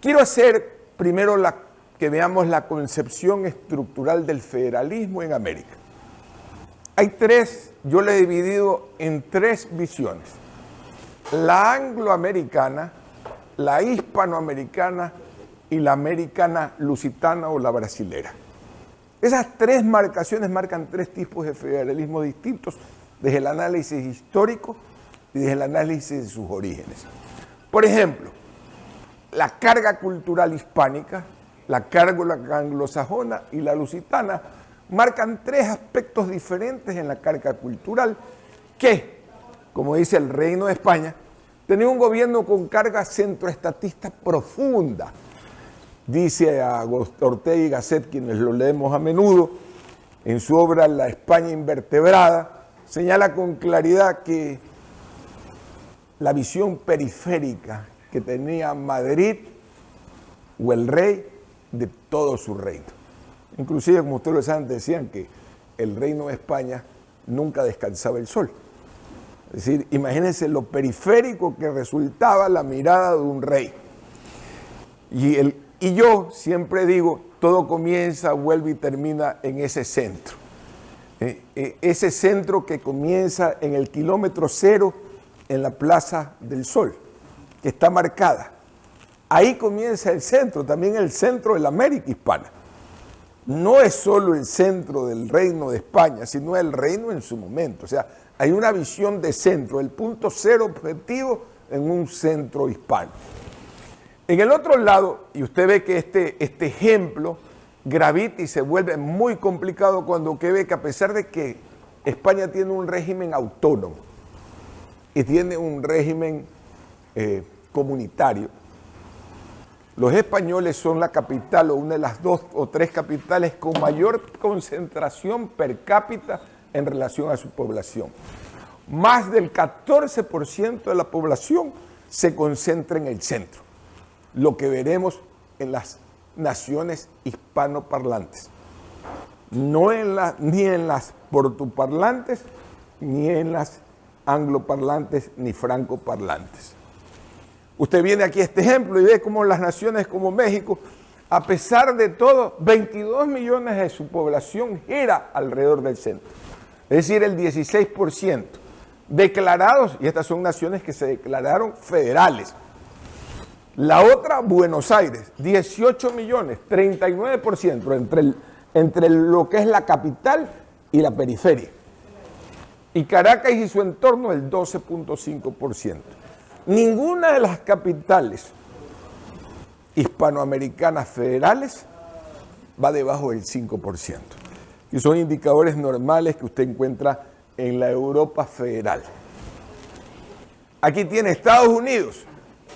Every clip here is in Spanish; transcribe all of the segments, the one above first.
Quiero hacer primero que veamos la concepción estructural del federalismo en América. Hay tres, yo lo he dividido en tres visiones: la angloamericana, la hispanoamericana y la americana lusitana o la brasilera. Esas tres marcaciones marcan tres tipos de federalismo distintos desde el análisis histórico y desde el análisis de sus orígenes. Por ejemplo, la carga cultural hispánica, la carga anglosajona y la lusitana marcan tres aspectos diferentes en la carga cultural que, como dice el Reino de España, tenía un gobierno con carga centroestatista profunda. Dice Agustín Ortega y Gasset, quienes lo leemos a menudo, en su obra La España invertebrada, señala con claridad que la visión periférica que tenía Madrid o el rey de todo su reino. Inclusive, como ustedes lo saben, decían que el Reino de España nunca descansaba el sol. Es decir, imagínense lo periférico que resultaba la mirada de un rey. Y yo siempre digo, todo comienza, vuelve y termina en ese centro. Ese centro que comienza en el kilómetro cero en la Plaza del Sol, que está marcada. Ahí comienza el centro, también el centro de la América hispana. No es solo el centro del Reino de España, sino el reino en su momento. O sea, hay una visión de centro, el punto cero objetivo en un centro hispano. En el otro lado, y usted ve que este ejemplo gravita y se vuelve muy complicado cuando usted ve que a pesar de que España tiene un régimen autónomo y tiene un régimen comunitario, los españoles son la capital o una de las dos o tres capitales con mayor concentración per cápita en relación a su población. Más del 14% de la población se concentra en el centro, lo que veremos en las naciones hispanoparlantes. No ni en las portuparlantes, ni en las angloparlantes, ni francoparlantes. Usted viene aquí a este ejemplo y ve cómo las naciones como México, a pesar de todo, 22 millones de su población gira alrededor del centro. Es decir, el 16% declarados, y estas son naciones que se declararon federales. La otra, Buenos Aires, 18 millones, 39% entre lo que es la capital y la periferia. Y Caracas y su entorno, el 12.5%. Ninguna de las capitales hispanoamericanas federales va debajo del 5%. Y son indicadores normales que usted encuentra en la Europa federal. Aquí tiene Estados Unidos,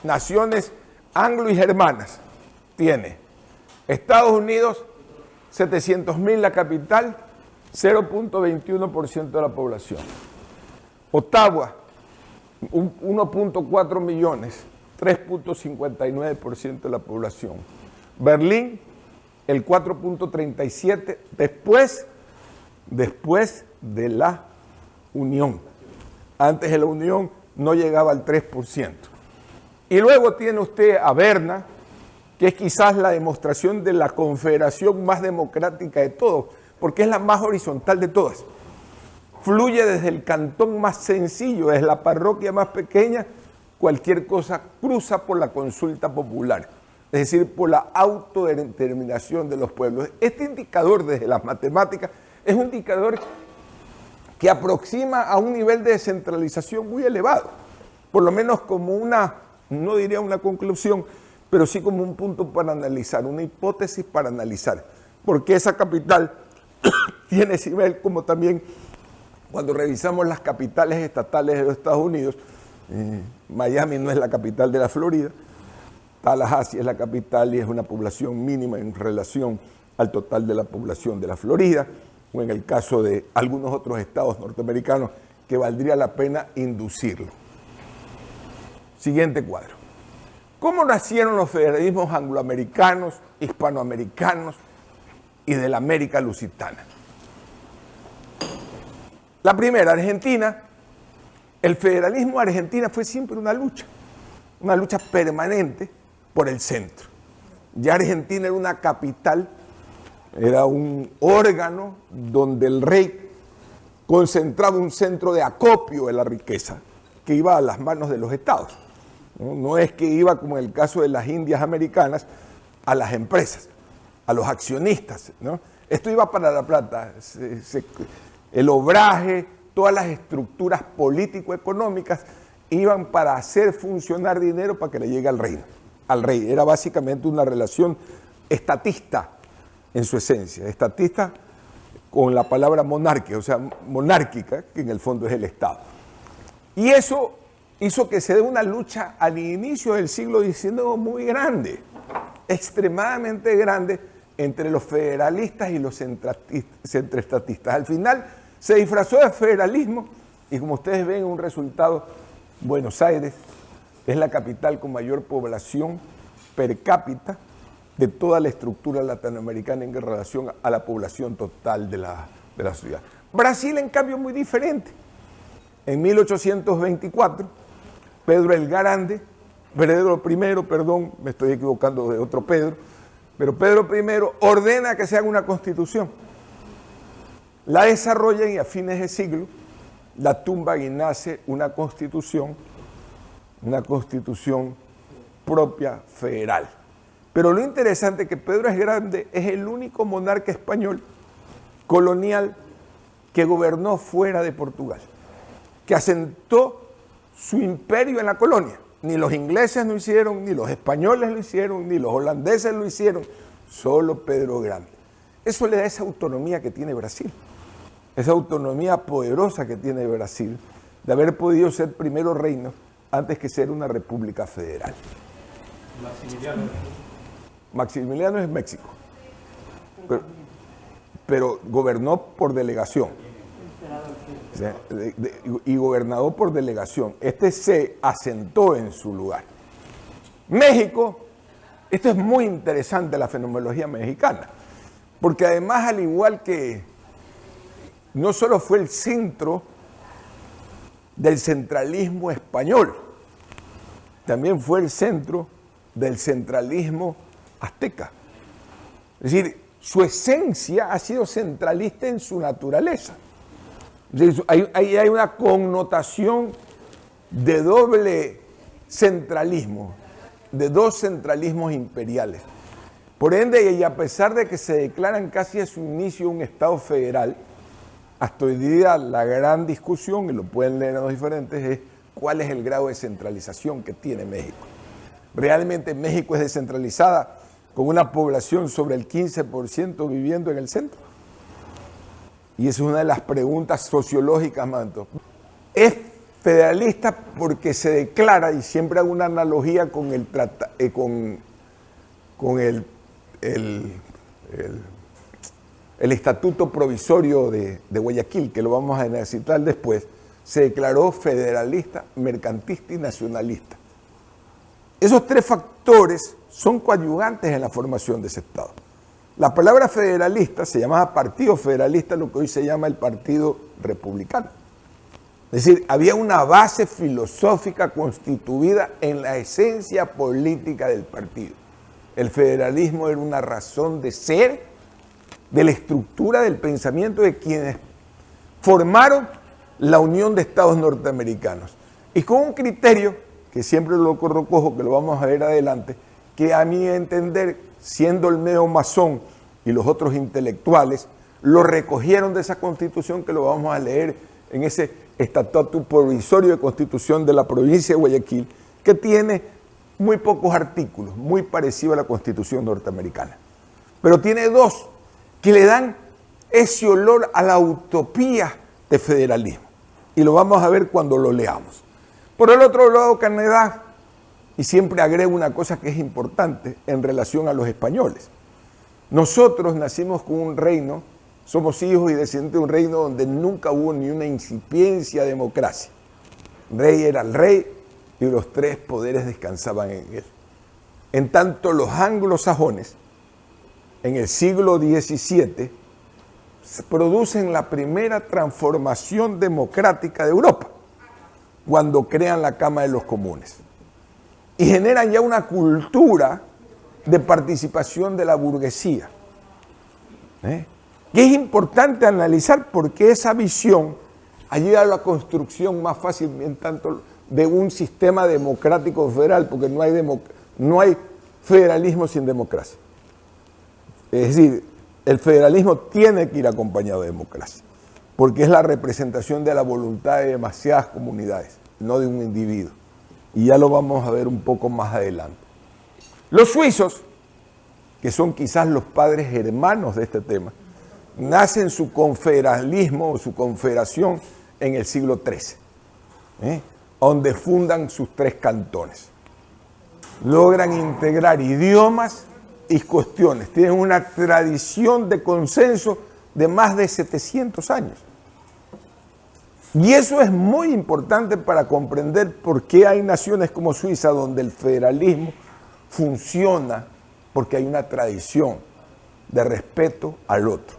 naciones anglo y germanas. Tiene Estados Unidos, 700.000 la capital, 0.21% de la población. Ottawa, 1.4 millones, 3.59% de la población. Berlín, el 4.37%, después de la Unión. Antes de la Unión no llegaba al 3%. Y luego tiene usted a Berna, que es quizás la demostración de la confederación más democrática de todos, porque es la más horizontal de todas. Fluye desde el cantón más sencillo, desde la parroquia más pequeña, cualquier cosa cruza por la consulta popular, es decir, por la autodeterminación de los pueblos. Este indicador desde las matemáticas es un indicador que aproxima a un nivel de descentralización muy elevado, por lo menos como una, no diría una conclusión, pero sí como un punto para analizar, una hipótesis para analizar, porque esa capital tiene ese nivel como también cuando revisamos las capitales estatales de los Estados Unidos. Miami no es la capital de la Florida, Tallahassee es la capital y es una población mínima en relación al total de la población de la Florida, o en el caso de algunos otros estados norteamericanos que valdría la pena inducirlo. Siguiente cuadro. ¿Cómo nacieron los federalismos angloamericanos, hispanoamericanos y de la América lusitana? La primera, Argentina. El federalismo de Argentina fue siempre una lucha permanente por el centro. Ya Argentina era una capital, era un órgano donde el rey concentraba un centro de acopio de la riqueza que iba a las manos de los estados. No es que iba, como en el caso de las Indias americanas, a las empresas, a los accionistas, ¿no? Esto iba para la plata, el obraje, todas las estructuras político-económicas iban para hacer funcionar dinero para que le llegue al reino, al rey. Era básicamente una relación estatista en su esencia, estatista con la palabra monarquía, o sea, monárquica, que en el fondo es el Estado. Y eso hizo que se dé una lucha al inicio del siglo XIX muy grande, extremadamente grande, entre los federalistas y los centroestatistas. Al final se disfrazó de federalismo y, como ustedes ven, un resultado: Buenos Aires es la capital con mayor población per cápita de toda la estructura latinoamericana en relación a la población total de la ciudad. Brasil, en cambio, muy diferente. En 1824, Pedro el Grande, Pedro I, perdón, me estoy equivocando de otro Pedro, pero Pedro I ordena que se haga una constitución. La desarrollan y a fines de siglo la tumban y nace una constitución propia federal. Pero lo interesante es que Pedro el Grande es el único monarca español colonial que gobernó fuera de Portugal, que asentó su imperio en la colonia. Ni los ingleses lo hicieron, ni los españoles lo hicieron, ni los holandeses lo hicieron, solo Pedro el Grande. Eso le da esa autonomía que tiene Brasil, esa autonomía poderosa que tiene Brasil, de haber podido ser primero reino antes que ser una república federal. Maximiliano es México, pero gobernó por delegación. O sea, y gobernador por delegación. Este se asentó en su lugar. México, esto es muy interesante, la fenomenología mexicana, porque además, al igual que no solo fue el centro del centralismo español, también fue el centro del centralismo azteca. Es decir, su esencia ha sido centralista en su naturaleza. Hay una connotación de doble centralismo, de dos centralismos imperiales. Por ende, y a pesar de que se declaran casi a su inicio un Estado federal, hasta hoy día la gran discusión, y lo pueden leer en los diferentes, es cuál es el grado de centralización que tiene México. ¿Realmente México es descentralizada con una población sobre el 15% viviendo en el centro? Y esa es una de las preguntas sociológicas, Manto. Es federalista porque se declara, y siempre hago una analogía con el estatuto provisorio de Guayaquil, que lo vamos a necesitar después, se declaró federalista, mercantista y nacionalista. Esos tres factores son coadyuvantes en la formación de ese Estado. La palabra federalista se llamaba Partido Federalista, lo que hoy se llama el Partido Republicano. Es decir, había una base filosófica constituida en la esencia política del partido. El federalismo era una razón de ser de la estructura del pensamiento de quienes formaron la Unión de Estados Norteamericanos. Y con un criterio, que siempre lo recojo, que lo vamos a ver adelante, que a mi entender, siendo el neomasón y los otros intelectuales, lo recogieron de esa constitución que lo vamos a leer en ese estatuto provisorio de constitución de la provincia de Guayaquil, que tiene muy pocos artículos, muy parecido a la constitución norteamericana. Pero tiene dos que le dan ese olor a la utopía de federalismo. Y lo vamos a ver cuando lo leamos. Por el otro lado, Canadá, y siempre agrego una cosa que es importante en relación a los españoles. Nosotros nacimos con un reino, somos hijos y descendientes de un reino donde nunca hubo ni una incipiencia de democracia. El rey era el rey y los tres poderes descansaban en él. En tanto, los anglosajones, en el siglo XVII, producen la primera transformación democrática de Europa, cuando crean la Cámara de los Comunes. Y generan ya una cultura de participación de la burguesía. Y es importante analizar porque esa visión ayuda a la construcción más fácil en tanto de un sistema democrático federal, porque no hay federalismo sin democracia. Es decir, el federalismo tiene que ir acompañado de democracia, porque es la representación de la voluntad de demasiadas comunidades, no de un individuo. Y ya lo vamos a ver un poco más adelante. Los suizos, que son quizás los padres hermanos de este tema, nacen su confederalismo o su confederación en el siglo XIII, donde fundan sus 3 cantones. Logran integrar idiomas y cuestiones. Tienen una tradición de consenso de más de 700 años. Y eso es muy importante para comprender por qué hay naciones como Suiza donde el federalismo funciona, porque hay una tradición de respeto al otro.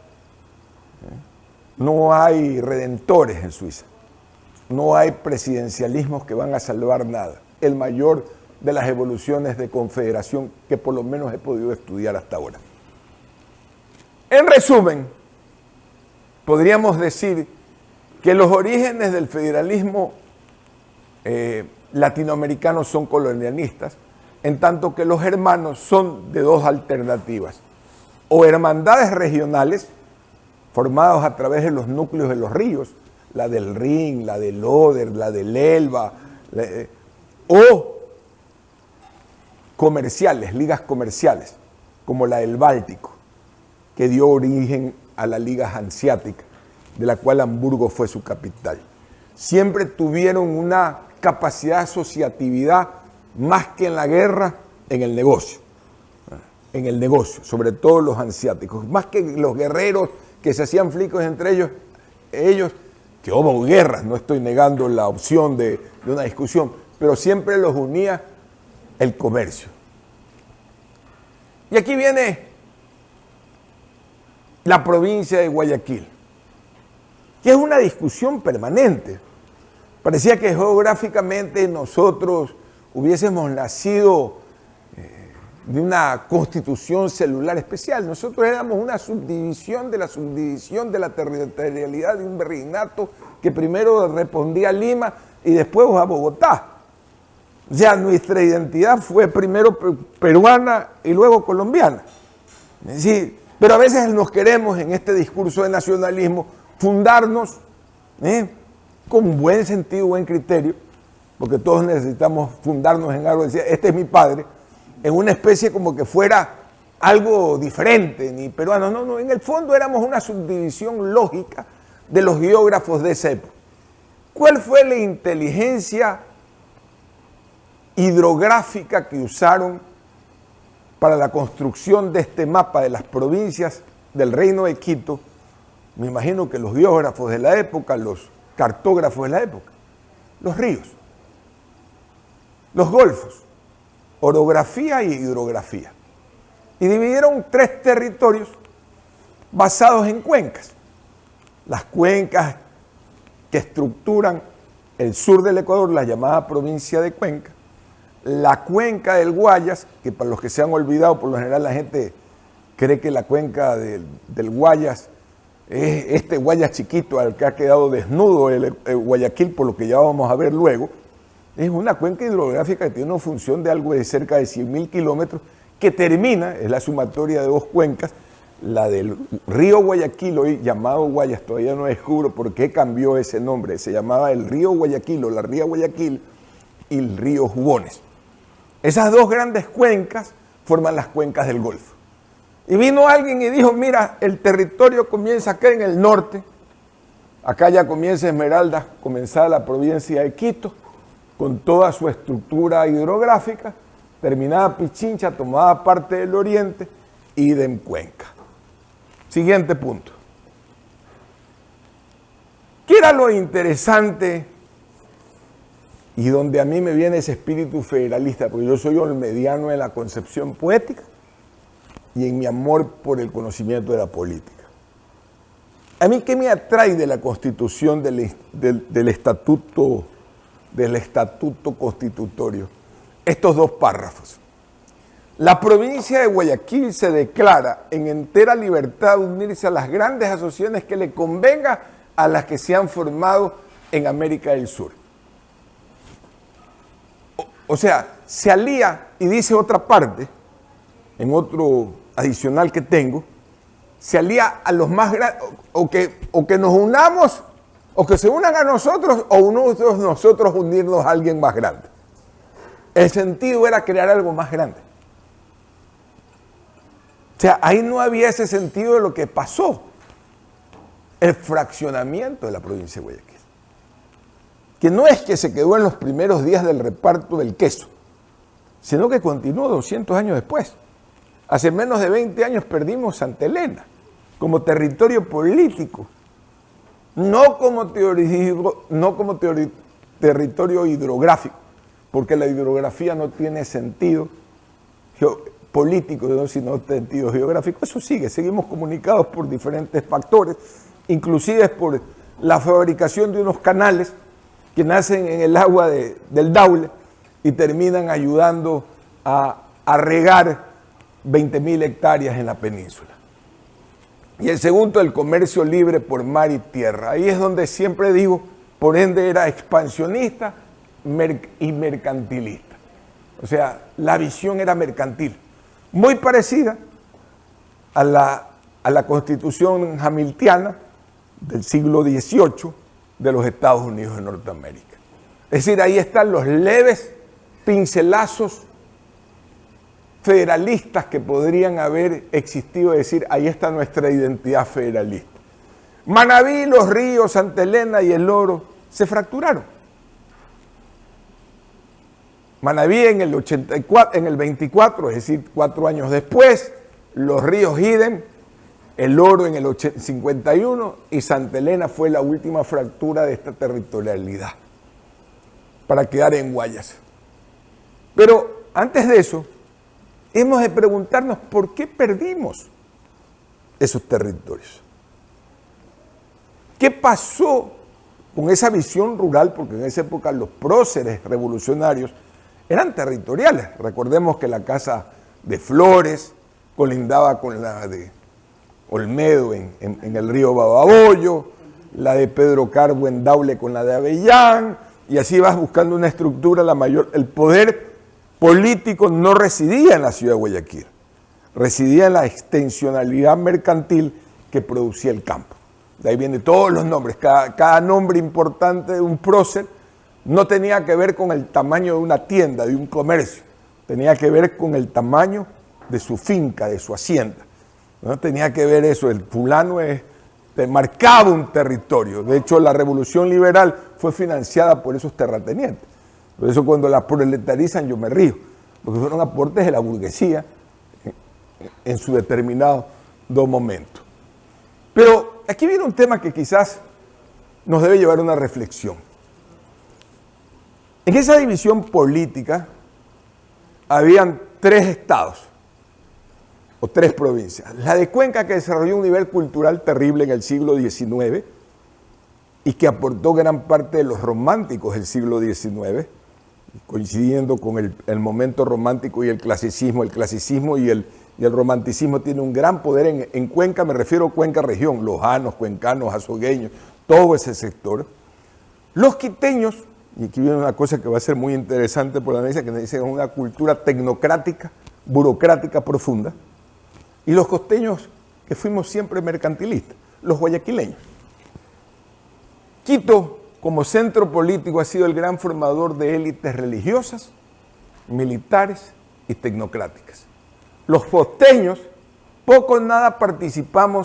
No hay redentores en Suiza. No hay presidencialismos que van a salvar nada. El mayor de las evoluciones de confederación que por lo menos he podido estudiar hasta ahora. En resumen, podríamos decir que los orígenes del federalismo latinoamericano son colonialistas, en tanto que los hermanos son de 2 alternativas. O hermandades regionales, formados a través de los núcleos de los ríos, la del Rin, la del Oder, la del Elba, o comerciales, ligas comerciales, como la del Báltico, que dio origen a la Liga Hanseática, de la cual Hamburgo fue su capital. Siempre tuvieron una capacidad de asociatividad más que en la guerra, en el negocio, sobre todo los hanseáticos, más que los guerreros que se hacían flicos entre ellos, que hubo guerras, no estoy negando la opción de una discusión, pero siempre los unía el comercio. Y aquí viene la provincia de Guayaquil, que es una discusión permanente. Parecía que geográficamente nosotros hubiésemos nacido de una constitución celular especial. Nosotros éramos una subdivisión de la territorialidad de un virreinato que primero respondía a Lima y después a Bogotá. O sea, nuestra identidad fue primero peruana y luego colombiana. Es decir, pero a veces nos queremos en este discurso de nacionalismo fundarnos con buen sentido, buen criterio, porque todos necesitamos fundarnos en algo, decir, este es mi padre, en una especie como que fuera algo diferente, ni peruano. No, en el fondo éramos una subdivisión lógica de los geógrafos de esa época. ¿Cuál fue la inteligencia hidrográfica que usaron para la construcción de este mapa de las provincias del Reino de Quito? Me imagino que los geógrafos de la época, los cartógrafos de la época, los ríos, los golfos, orografía y hidrografía. Y dividieron 3 territorios basados en cuencas. Las cuencas que estructuran el sur del Ecuador, la llamada provincia de Cuenca, la cuenca del Guayas, que para los que se han olvidado, por lo general la gente cree que la cuenca del Guayas es este Guayas chiquito al que ha quedado desnudo el Guayaquil, por lo que ya vamos a ver luego. Es una cuenca hidrográfica que tiene una función de algo de cerca de 100.000 kilómetros, que termina, es la sumatoria de 2 cuencas, la del río Guayaquil, hoy llamado Guayas, todavía no descubro por qué cambió ese nombre, se llamaba el río Guayaquil o la ría Guayaquil, y el río Jubones. Esas 2 grandes cuencas forman las cuencas del Golfo. Y vino alguien y dijo, mira, el territorio comienza acá en el norte, acá ya comienza Esmeraldas, comenzaba la provincia de Quito, con toda su estructura hidrográfica, terminaba Pichincha, tomaba parte del oriente, idem Cuenca. Siguiente punto. ¿Qué era lo interesante y donde a mí me viene ese espíritu federalista? Porque yo soy olmediano en la concepción poética y en mi amor por el conocimiento de la política. A mí, ¿qué me atrae de la Constitución del estatuto constitutorio? Estos 2 párrafos. La provincia de Guayaquil se declara en entera libertad de unirse a las grandes asociaciones que le convenga a las que se han formado en América del Sur. O sea, se alía y dice otra parte, en otro adicional que tengo, se alía a los más grandes, o que nos unamos, o que se unan a nosotros, o nosotros unirnos a alguien más grande. El sentido era crear algo más grande. O sea, ahí no había ese sentido de lo que pasó. El fraccionamiento de la provincia de Guayaquil. Que no es que se quedó en los primeros días del reparto del queso, sino que continuó 200 años después. Hace menos de 20 años perdimos Santa Elena como territorio político, no como territorio hidrográfico, porque la hidrografía no tiene sentido político, ¿no? Sino sentido geográfico. Eso sigue, seguimos comunicados por diferentes factores, inclusive por la fabricación de unos canales que nacen en el agua del Daule y terminan ayudando a regar 20.000 hectáreas en la península. Y el segundo, el comercio libre por mar y tierra. Ahí es donde siempre digo, por ende era expansionista y mercantilista. O sea, la visión era mercantil, muy parecida a la Constitución hamiltiana del siglo XVIII de los Estados Unidos de Norteamérica. Es decir, ahí están los leves pincelazos federalistas que podrían haber existido, es decir, ahí está nuestra identidad federalista. Manabí, Los Ríos, Santa Elena y El Oro se fracturaron. Manabí en el 84, en el 24, es decir, 4 años después, Los Ríos idem, El Oro en el 51 y Santa Elena fue la última fractura de esta territorialidad para quedar en Guayas. Pero antes de eso, hemos de preguntarnos por qué perdimos esos territorios. ¿Qué pasó con esa visión rural? Porque en esa época los próceres revolucionarios eran territoriales. Recordemos que la casa de Flores colindaba con la de Olmedo en el río Babahoyo, la de Pedro Carbo en Daule con la de Avellán, y así vas buscando una estructura, el poder político no residía en la ciudad de Guayaquil, residía en la extensionalidad mercantil que producía el campo. De ahí vienen todos los nombres, cada nombre importante de un prócer no tenía que ver con el tamaño de una tienda, de un comercio, tenía que ver con el tamaño de su finca, de su hacienda. No tenía que ver eso, el fulano marcaba un territorio. De hecho, la revolución liberal fue financiada por esos terratenientes. Por eso cuando la proletarizan yo me río, porque fueron aportes de la burguesía en su determinado momento. Pero aquí viene un tema que quizás nos debe llevar a una reflexión. En esa división política habían 3 estados o 3 provincias. La de Cuenca, que desarrolló un nivel cultural terrible en el siglo XIX y que aportó gran parte de los románticos del siglo XIX, coincidiendo con el momento romántico y el clasicismo. El clasicismo y el romanticismo tienen un gran poder en Cuenca, me refiero a Cuenca región, lojanos, cuencanos, azogueños, todo ese sector. Los quiteños, y aquí viene una cosa que va a ser muy interesante por la análisis, que dice que es una cultura tecnocrática, burocrática profunda, y los costeños, que fuimos siempre mercantilistas, los guayaquileños. Quito, como centro político, ha sido el gran formador de élites religiosas, militares y tecnocráticas. Los costeños, poco o nada participaron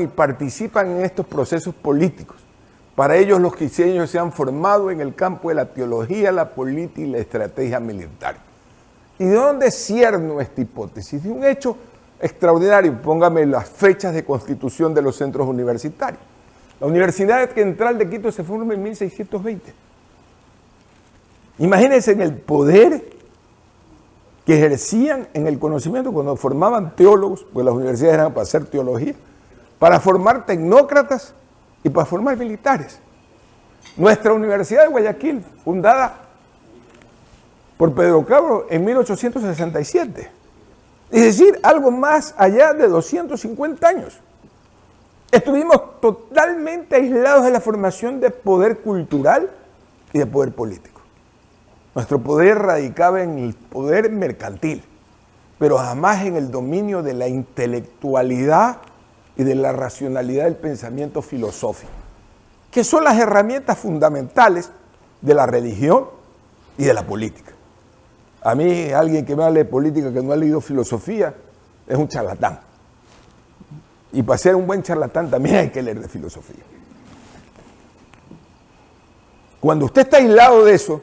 y participan en estos procesos políticos. Para ellos los quiteños se han formado en el campo de la teología, la política y la estrategia militar. ¿Y de dónde cierno esta hipótesis? De un hecho extraordinario. Póngame las fechas de constitución de los centros universitarios. La Universidad Central de Quito se forma en 1620. Imagínense en el poder que ejercían en el conocimiento cuando formaban teólogos, pues las universidades eran para hacer teología, para formar tecnócratas y para formar militares. Nuestra Universidad de Guayaquil, fundada por Pedro Cabro en 1867. Es decir, algo más allá de 250 años. Estuvimos totalmente aislados de la formación de poder cultural y de poder político. Nuestro poder radicaba en el poder mercantil, pero jamás en el dominio de la intelectualidad y de la racionalidad del pensamiento filosófico, que son las herramientas fundamentales de la religión y de la política. A mí, alguien que me hable de política que no ha leído filosofía es un charlatán. Y para ser un buen charlatán también hay que leer de filosofía. Cuando usted está aislado de eso,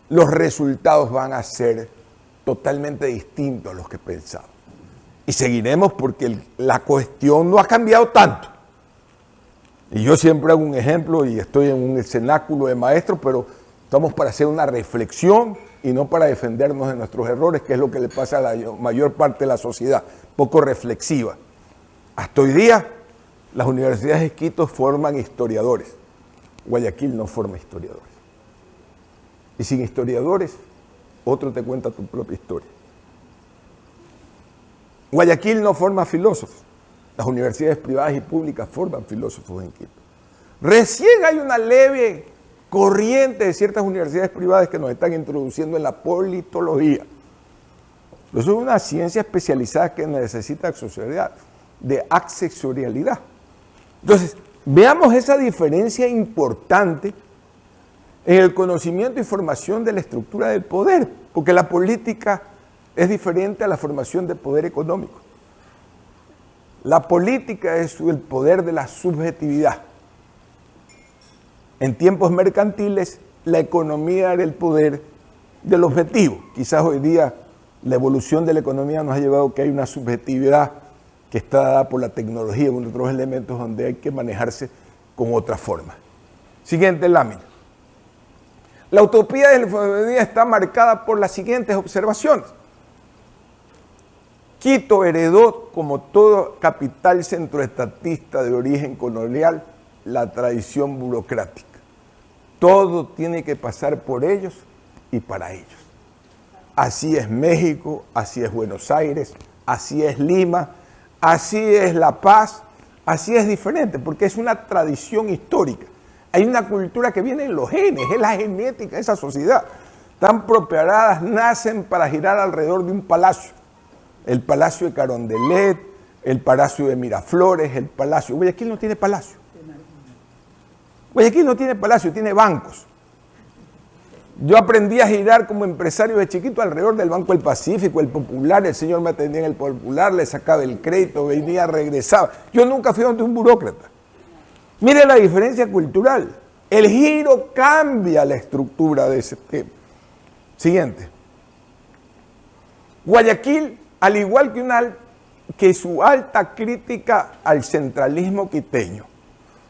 los resultados van a ser totalmente distintos a los que pensaba. Y seguiremos porque la cuestión no ha cambiado tanto. Y yo siempre hago un ejemplo y estoy en un cenáculo de maestros, pero estamos para hacer una reflexión y no para defendernos de nuestros errores, que es lo que le pasa a la mayor parte de la sociedad, poco reflexiva. Hasta hoy día, las universidades de Quito forman historiadores. Guayaquil no forma historiadores. Y sin historiadores, otro te cuenta tu propia historia. Guayaquil no forma filósofos. Las universidades privadas y públicas forman filósofos en Quito. Recién hay una leve corriente de ciertas universidades privadas que nos están introduciendo en la politología. Eso es una ciencia especializada que necesita accesorialidad. Entonces, veamos esa diferencia importante en el conocimiento y formación de la estructura del poder, porque la política es diferente a la formación de poder económico. La política es el poder de la subjetividad. En tiempos mercantiles, la economía era el poder del objetivo. Quizás hoy día la evolución de la economía nos ha llevado a que hay una subjetividad que está dada por la tecnología, con otros elementos donde hay que manejarse con otra forma. Siguiente lámina. La utopía de la economía está marcada por las siguientes observaciones. Quito heredó, como todo capital centroestatista de origen colonial, la tradición burocrática. Todo tiene que pasar por ellos y para ellos. Así es México, así es Buenos Aires, así es Lima, así es La Paz, así es diferente, porque es una tradición histórica. Hay una cultura que viene en los genes, es la genética de esa sociedad. Están preparadas, nacen para girar alrededor de un palacio. El Palacio de Carondelet, el Palacio de Miraflores, el Palacio... Guayaquil no tiene palacio. Guayaquil no tiene palacio, tiene bancos. Yo aprendí a girar como empresario de chiquito alrededor del Banco del Pacífico, el Popular, el señor me atendía en el Popular, le sacaba el crédito, venía, regresaba. Yo nunca fui donde un burócrata. Mire la diferencia cultural. El giro cambia la estructura de ese tema. Siguiente. Guayaquil, al igual que su alta crítica al centralismo quiteño,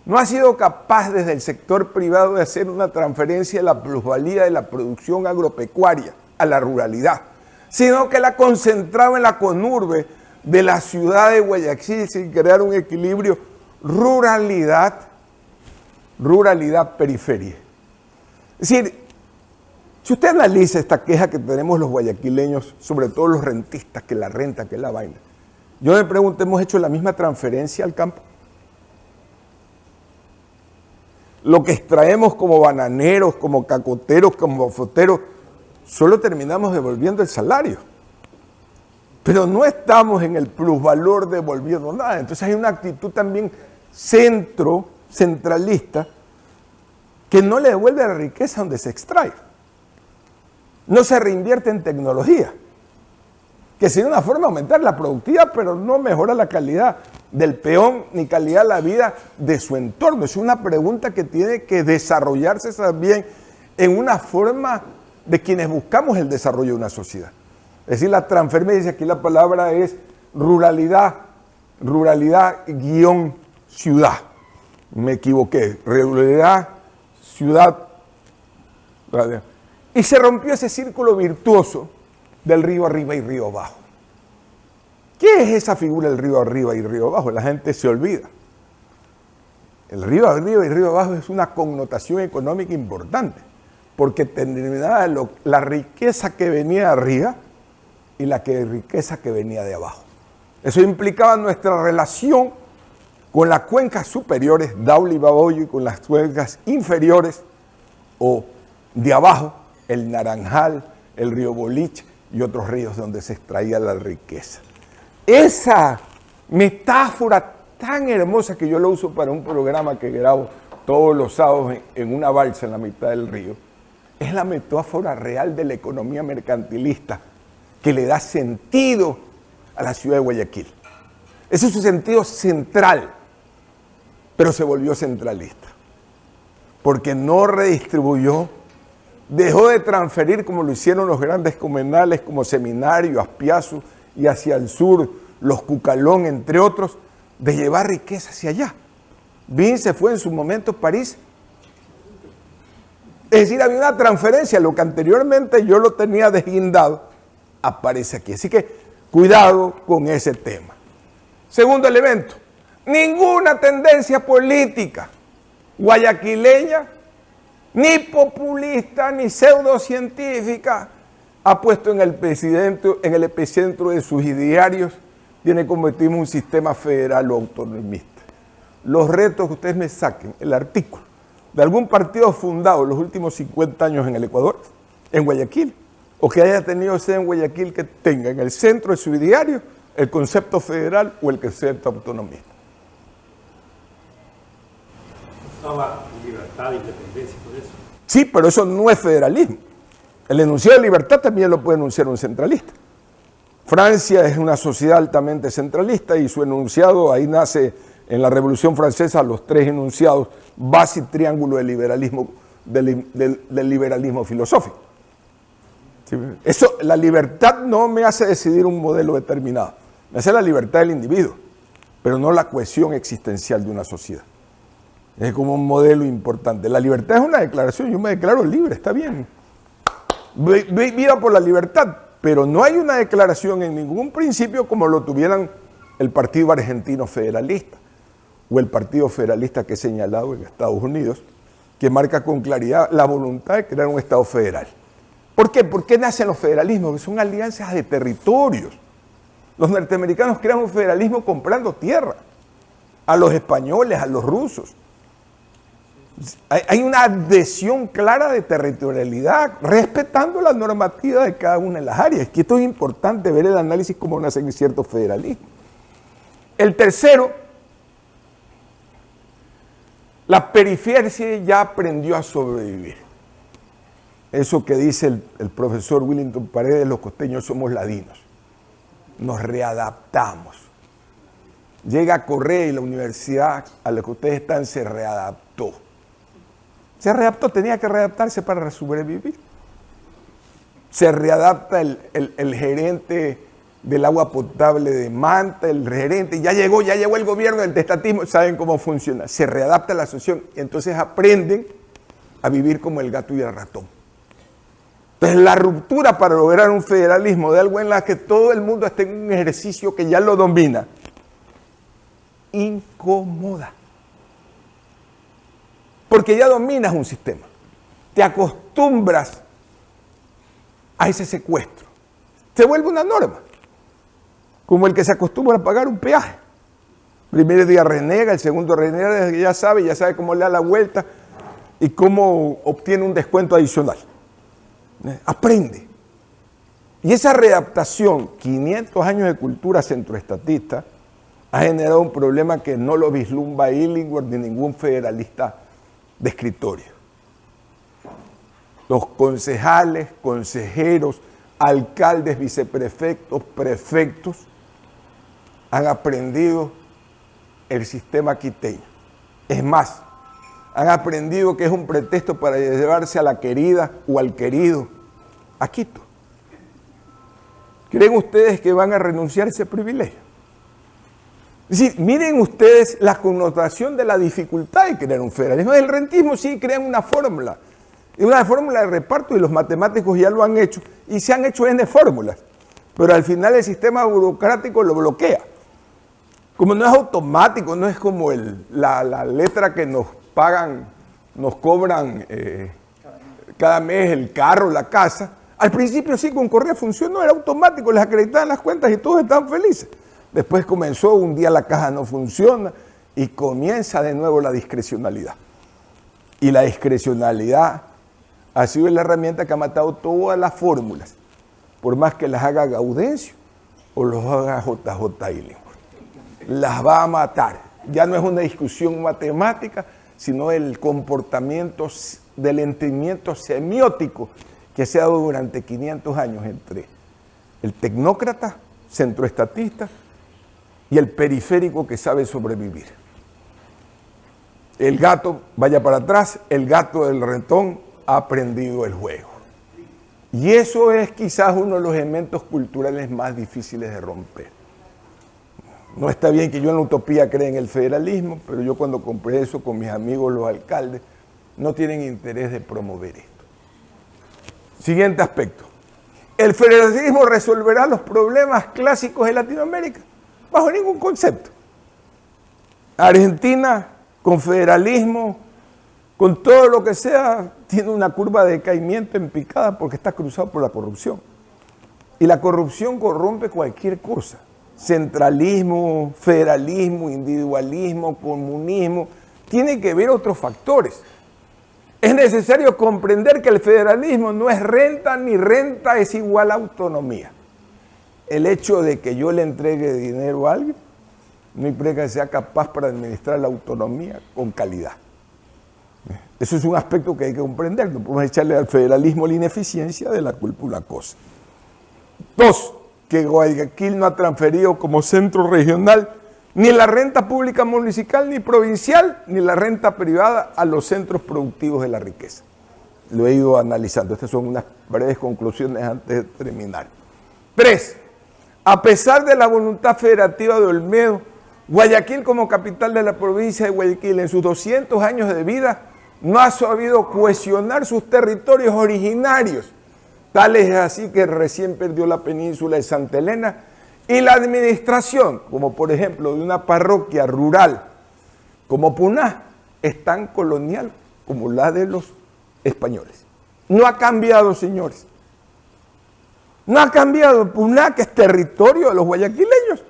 no ha sido capaz desde el sector privado de hacer una transferencia de la plusvalía de la producción agropecuaria a la ruralidad, sino que la concentraba en la conurbe de la ciudad de Guayaquil sin crear un equilibrio ruralidad-periferia. Es decir, si usted analiza esta queja que tenemos los guayaquileños, sobre todo los rentistas, que la renta, que la vaina, yo me pregunto, ¿hemos hecho la misma transferencia al campo? Lo que extraemos como bananeros, como cacoteros, como bofoteros, solo terminamos devolviendo el salario. Pero no estamos en el plusvalor devolviendo nada. Entonces hay una actitud también centralista, que no le devuelve la riqueza donde se extrae. No se reinvierte en tecnología, que sería una forma de aumentar la productividad, pero no mejora la calidad del peón ni calidad de la vida de su entorno. Es una pregunta que tiene que desarrollarse también en una forma de quienes buscamos el desarrollo de una sociedad. Es decir, la transferencia, aquí la palabra es ruralidad-ciudad. Me equivoqué, ruralidad, ciudad. Y se rompió ese círculo virtuoso del río arriba y río abajo. ¿Qué es esa figura del río arriba y río abajo? La gente se olvida. El río arriba y río abajo es una connotación económica importante. porque determinaba la riqueza que venía de arriba y la riqueza que venía de abajo. Eso implicaba nuestra relación con las cuencas superiores, Daule y Baboyo, y con las cuencas inferiores o de abajo, el Naranjal, el río Boliche y otros ríos donde se extraía la riqueza. Esa metáfora tan hermosa que yo la uso para un programa que grabo todos los sábados en una balsa en la mitad del río, es la metáfora real de la economía mercantilista que le da sentido a la ciudad de Guayaquil. Ese es su sentido central, pero se volvió centralista, porque no redistribuyó, dejó de transferir como lo hicieron los grandes comunales como Seminario, Aspiazu y hacia el sur los Cucalón, entre otros, de llevar riqueza hacia allá. Vince fue en su momento a París. Es decir, había una transferencia, lo que anteriormente yo lo tenía desguindado, aparece aquí. Así que cuidado con ese tema. Segundo elemento, ninguna tendencia política guayaquileña, ni populista, ni pseudocientífica, ha puesto en el epicentro de sus idearios, tiene como objetivo un sistema federal o autonomista. Los retos que ustedes me saquen, el artículo de algún partido fundado en los últimos 50 años en el Ecuador, en Guayaquil, o que haya tenido sede en Guayaquil, que tenga en el centro de su ideario el concepto federal o el concepto autonomista. Libertad, independencia, por eso. Sí, pero eso no es federalismo. El enunciado de libertad también lo puede enunciar un centralista. Francia es una sociedad altamente centralista y su enunciado, ahí nace en la Revolución Francesa los tres enunciados, base y triángulo del liberalismo, del liberalismo filosófico. ¿Sí? Eso, la libertad no me hace decidir un modelo determinado, me hace la libertad del individuo, pero no la cohesión existencial de una sociedad. Es como un modelo importante. La libertad es una declaración, yo me declaro libre, está bien. Viva por la libertad, pero no hay una declaración en ningún principio como lo tuvieran el Partido Argentino Federalista o el Partido Federalista que he señalado en Estados Unidos, que marca con claridad la voluntad de crear un Estado federal. ¿Por qué? ¿Por qué nacen los federalismos? Que son alianzas de territorios. Los norteamericanos crean un federalismo comprando tierra a los españoles, a los rusos. Hay una adhesión clara de territorialidad, respetando la normativa de cada una de las áreas. Que esto es importante ver el análisis cómo nace en cierto federalismo. El tercero, la periferia ya aprendió a sobrevivir. Eso que dice el profesor Willington Paredes, los costeños somos ladinos. Nos readaptamos. Llega Correa y la universidad a la que ustedes están se readaptó. Se readaptó, tenía que readaptarse para sobrevivir. Se readapta el gerente del agua potable de Manta, el gerente, ya llegó el gobierno del testatismo, saben cómo funciona. Se readapta la asociación y entonces aprenden a vivir como el gato y el ratón. Entonces la ruptura para lograr un federalismo de algo en la que todo el mundo esté en un ejercicio que ya lo domina, incomoda. Porque ya dominas un sistema, te acostumbras a ese secuestro, se vuelve una norma, como el que se acostumbra a pagar un peaje. Primer día renega, el segundo renega, ya sabe cómo le da la vuelta y cómo obtiene un descuento adicional. Aprende. Y esa readaptación, 500 años de cultura centroestatista, ha generado un problema que no lo vislumbra Illingworth ni ningún federalista de escritorio. Los concejales, consejeros, alcaldes, viceprefectos, prefectos han aprendido el sistema quiteño. Es más, han aprendido que es un pretexto para llevarse a la querida o al querido a Quito. ¿Creen ustedes que van a renunciar a ese privilegio? Es decir, miren ustedes la connotación de la dificultad de crear un federalismo. El rentismo sí crean una fórmula de reparto y los matemáticos ya lo han hecho y se han hecho N fórmulas, pero al final el sistema burocrático lo bloquea. Como no es automático, no es como la letra que nos pagan, nos cobran cada mes el carro, la casa. Al principio sí, con Correa funcionó, era automático, les acreditaban las cuentas y todos estaban felices. Después comenzó, un día la caja no funciona y comienza de nuevo la discrecionalidad. Y la discrecionalidad ha sido la herramienta que ha matado todas las fórmulas, por más que las haga Gaudencio o los haga JJ Illingworth. Las va a matar. Ya no es una discusión matemática, sino el comportamiento del entendimiento semiótico que se ha dado durante 500 años entre el tecnócrata, centroestatista y el periférico que sabe sobrevivir. El gato, vaya para atrás, el gato del ratón ha aprendido el juego. Y eso es quizás uno de los elementos culturales más difíciles de romper. No está bien que yo en la utopía crea en el federalismo, pero yo cuando compré eso con mis amigos los alcaldes, no tienen interés de promover esto. Siguiente aspecto. ¿El federalismo resolverá los problemas clásicos de Latinoamérica? Bajo ningún concepto. Argentina, con federalismo, con todo lo que sea, tiene una curva de decaimiento en picada porque está cruzado por la corrupción. Y la corrupción corrompe cualquier cosa. Centralismo, federalismo, individualismo, comunismo, tiene que ver otros factores. Es necesario comprender que el federalismo no es renta, ni renta es igual a autonomía. El hecho de que yo le entregue dinero a alguien no implica que sea capaz para administrar la autonomía con calidad. Eso es un aspecto que hay que comprender. No podemos echarle al federalismo la ineficiencia de la culpa una cosa. 2, que Guayaquil no ha transferido como centro regional ni la renta pública municipal ni provincial, ni la renta privada a los centros productivos de la riqueza. Lo he ido analizando. Estas son unas breves conclusiones antes de terminar. 3, a pesar de la voluntad federativa de Olmedo, Guayaquil como capital de la provincia de Guayaquil en sus 200 años de vida no ha sabido cohesionar sus territorios originarios. Tal es así que recién perdió la península de Santa Elena y la administración, como por ejemplo de una parroquia rural como Puná, es tan colonial como la de los españoles. No ha cambiado, señores. No ha cambiado. Puná, que es territorio de los guayaquileños,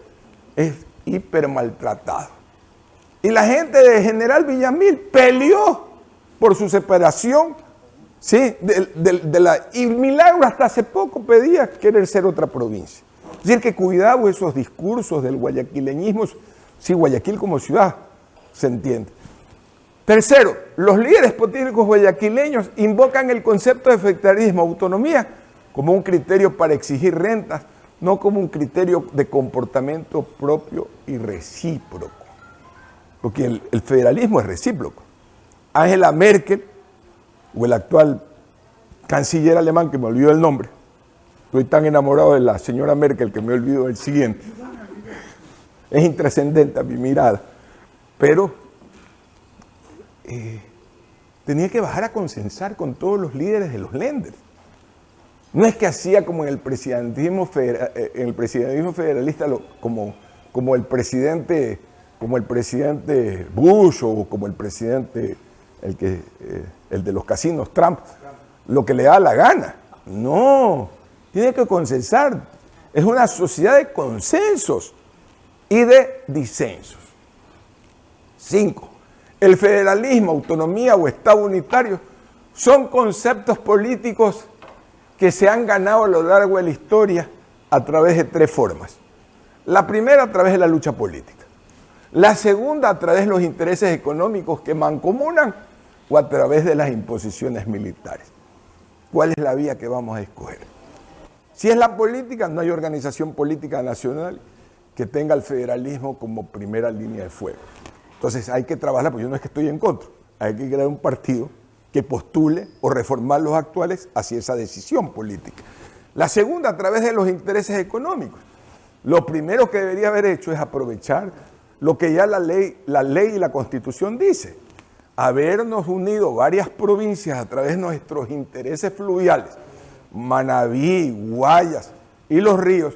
es hiper maltratado. Y la gente de General Villamil peleó por su separación, ¿sí? Y Milagro hasta hace poco pedía querer ser otra provincia. Es decir, que cuidado esos discursos del guayaquileñismo, sí, Guayaquil como ciudad, se entiende. Tercero, los líderes políticos guayaquileños invocan el concepto de federalismo, autonomía, como un criterio para exigir rentas, no como un criterio de comportamiento propio y recíproco. Porque el federalismo es recíproco. Angela Merkel, o el actual canciller alemán, que me olvidó el nombre, estoy tan enamorado de la señora Merkel que me olvido del siguiente. Es intrascendente a mi mirada. Pero tenía que bajar a consensar con todos los líderes de los lenders. No es que hacía como en el presidentismo federalista, como el presidente Bush o como el presidente, el de los casinos, Trump, lo que le da la gana. No, tiene que consensar. Es una sociedad de consensos y de disensos. 5. El federalismo, autonomía o Estado unitario son conceptos políticos que se han ganado a lo largo de la historia a través de 3 formas. La primera, a través de la lucha política. La segunda, a través de los intereses económicos que mancomunan, o a través de las imposiciones militares. ¿Cuál es la vía que vamos a escoger? Si es la política, no hay organización política nacional que tenga el federalismo como primera línea de fuego. Entonces hay que trabajar, porque yo no es que estoy en contra, hay que crear un partido que postule o reformar los actuales hacia esa decisión política. La segunda, a través de los intereses económicos. Lo primero que debería haber hecho es aprovechar lo que ya la ley y la Constitución dice. Habernos unido varias provincias a través de nuestros intereses fluviales, Manabí, Guayas y los ríos,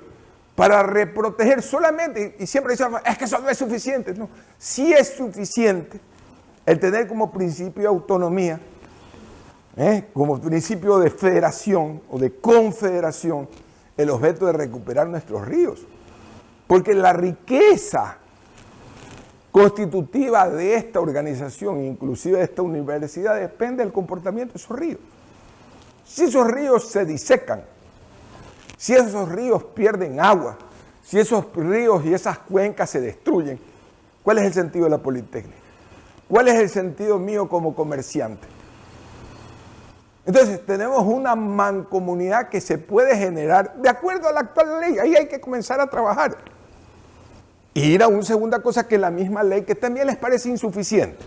para reproteger solamente, y siempre dicen, es que eso no es suficiente. No, sí es suficiente el tener como principio de autonomía, como principio de federación o de confederación, el objeto de recuperar nuestros ríos. Porque la riqueza constitutiva de esta organización, inclusive de esta universidad, depende del comportamiento de esos ríos. Si esos ríos se disecan, si esos ríos pierden agua, si esos ríos y esas cuencas se destruyen, ¿cuál es el sentido de la Politécnica? ¿Cuál es el sentido mío como comerciante? Entonces, tenemos una mancomunidad que se puede generar de acuerdo a la actual ley. Ahí hay que comenzar a trabajar. Y ir a una segunda cosa que la misma ley, que también les parece insuficiente.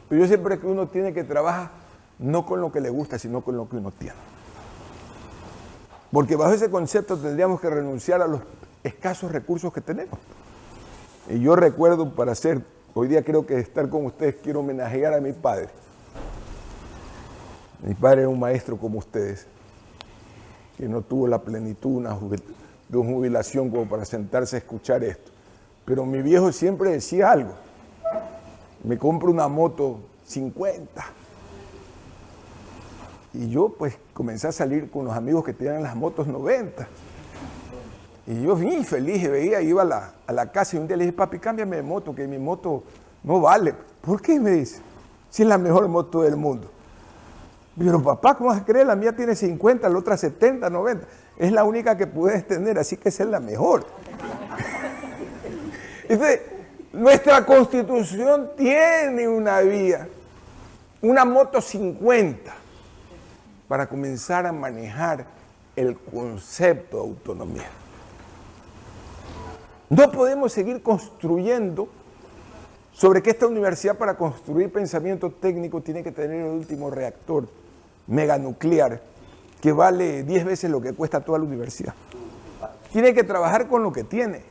Pero yo siempre que uno tiene que trabajar no con lo que le gusta, sino con lo que uno tiene. Porque bajo ese concepto tendríamos que renunciar a los escasos recursos que tenemos. Y yo recuerdo, hoy día creo que estar con ustedes, quiero homenajear a mi padre. Mi padre era un maestro como ustedes, que no tuvo la plenitud de una jubilación como para sentarse a escuchar esto. Pero mi viejo siempre decía algo. Me compro una moto 50. Y yo pues comencé a salir con los amigos que tenían las motos 90. Y yo bien feliz, iba a la casa y un día le dije, papi, cámbiame de moto, que mi moto no vale. ¿Por qué? Me dice, si es la mejor moto del mundo. Pero papá, ¿cómo vas a creer? La mía tiene 50, la otra 70, 90. Es la única que puedes tener, así que esa es la mejor. Entonces, nuestra Constitución tiene una vía, una moto 50, para comenzar a manejar el concepto de autonomía. No podemos seguir construyendo sobre que esta universidad, para construir pensamiento técnico, tiene que tener el último reactor meganuclear que vale 10 veces lo que cuesta toda la universidad. Tiene que trabajar con lo que tiene,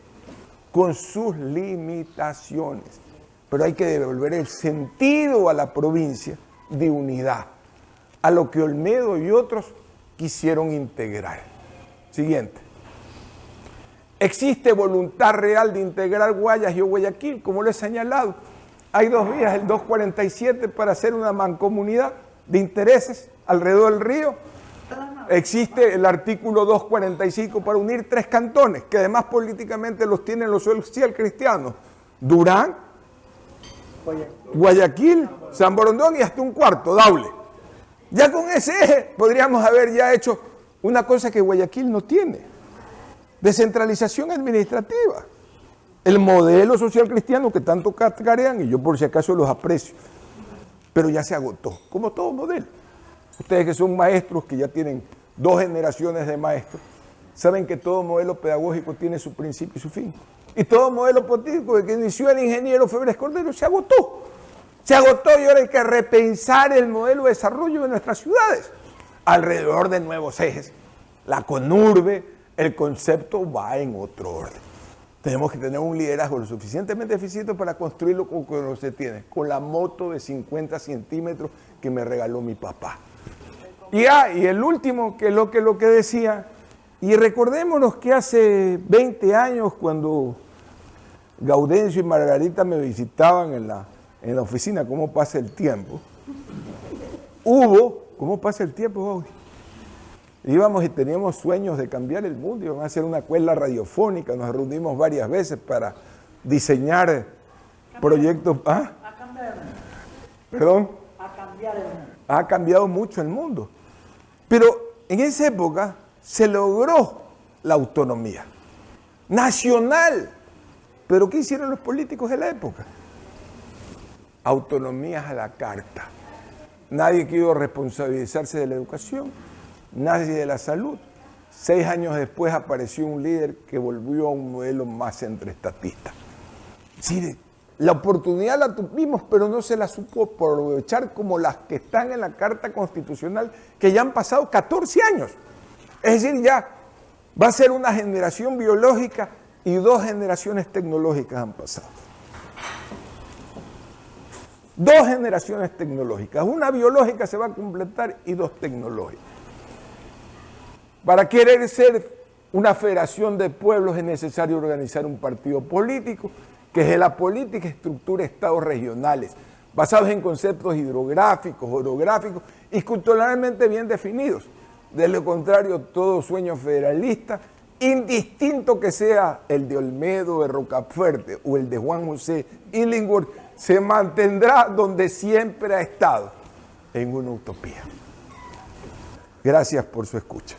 con sus limitaciones, pero hay que devolver el sentido a la provincia de unidad, a lo que Olmedo y otros quisieron integrar. Siguiente. Existe voluntad real de integrar Guayas y Guayaquil, como lo he señalado. Hay dos vías, el 247 para hacer una mancomunidad de intereses alrededor del río. Existe el artículo 245 para unir 3 cantones, que además políticamente los tienen los social-cristianos. Durán, Guayaquil, San Borondón y hasta un cuarto, Daule. Ya con ese eje podríamos haber ya hecho una cosa que Guayaquil no tiene. Descentralización administrativa. El modelo social cristiano que tanto cacarean, y yo por si acaso los aprecio, pero ya se agotó, como todo modelo. Ustedes que son maestros, que ya tienen 2 generaciones de maestros, saben que todo modelo pedagógico tiene su principio y su fin. Y todo modelo político que inició el ingeniero Febres Cordero se agotó. Se agotó y ahora hay que repensar el modelo de desarrollo de nuestras ciudades alrededor de nuevos ejes. La conurbe, el concepto va en otro orden. Tenemos que tener un liderazgo lo suficientemente eficiente para construirlo con lo que se tiene, con la moto de 50 centímetros que me regaló mi papá. Y el último, que es lo que decía, y recordémonos que hace 20 años, cuando Gaudencio y Margarita me visitaban en la oficina, ¿cómo pasa el tiempo? ¿Cómo pasa el tiempo, Gaudí? Íbamos y teníamos sueños de cambiar el mundo, íbamos a hacer una escuela radiofónica, nos reunimos varias veces para diseñar proyectos. ¿Ah? Ha cambiado el mundo. ¿Perdón? Ha cambiado el mundo. Ha cambiado mucho el mundo. Pero en esa época se logró la autonomía nacional. ¿Pero qué hicieron los políticos de la época? Autonomías a la carta. Nadie quiso responsabilizarse de la educación, nadie de la salud. 6 años después apareció un líder que volvió a un modelo más centroestatista. Sí, la oportunidad la tuvimos, pero no se la supo aprovechar como las que están en la Carta Constitucional, que ya han pasado 14 años. Es decir, ya va a ser una generación biológica y 2 generaciones tecnológicas han pasado. 2 generaciones tecnológicas. Una biológica se va a completar y 2 tecnológicas. Para querer ser una federación de pueblos es necesario organizar un partido político que de la política estructura estados regionales basados en conceptos hidrográficos, orográficos y culturalmente bien definidos. De lo contrario, todo sueño federalista, indistinto que sea el de Olmedo, de Rocafuerte o el de Juan José Illingworth, se mantendrá donde siempre ha estado, en una utopía. Gracias por su escucha.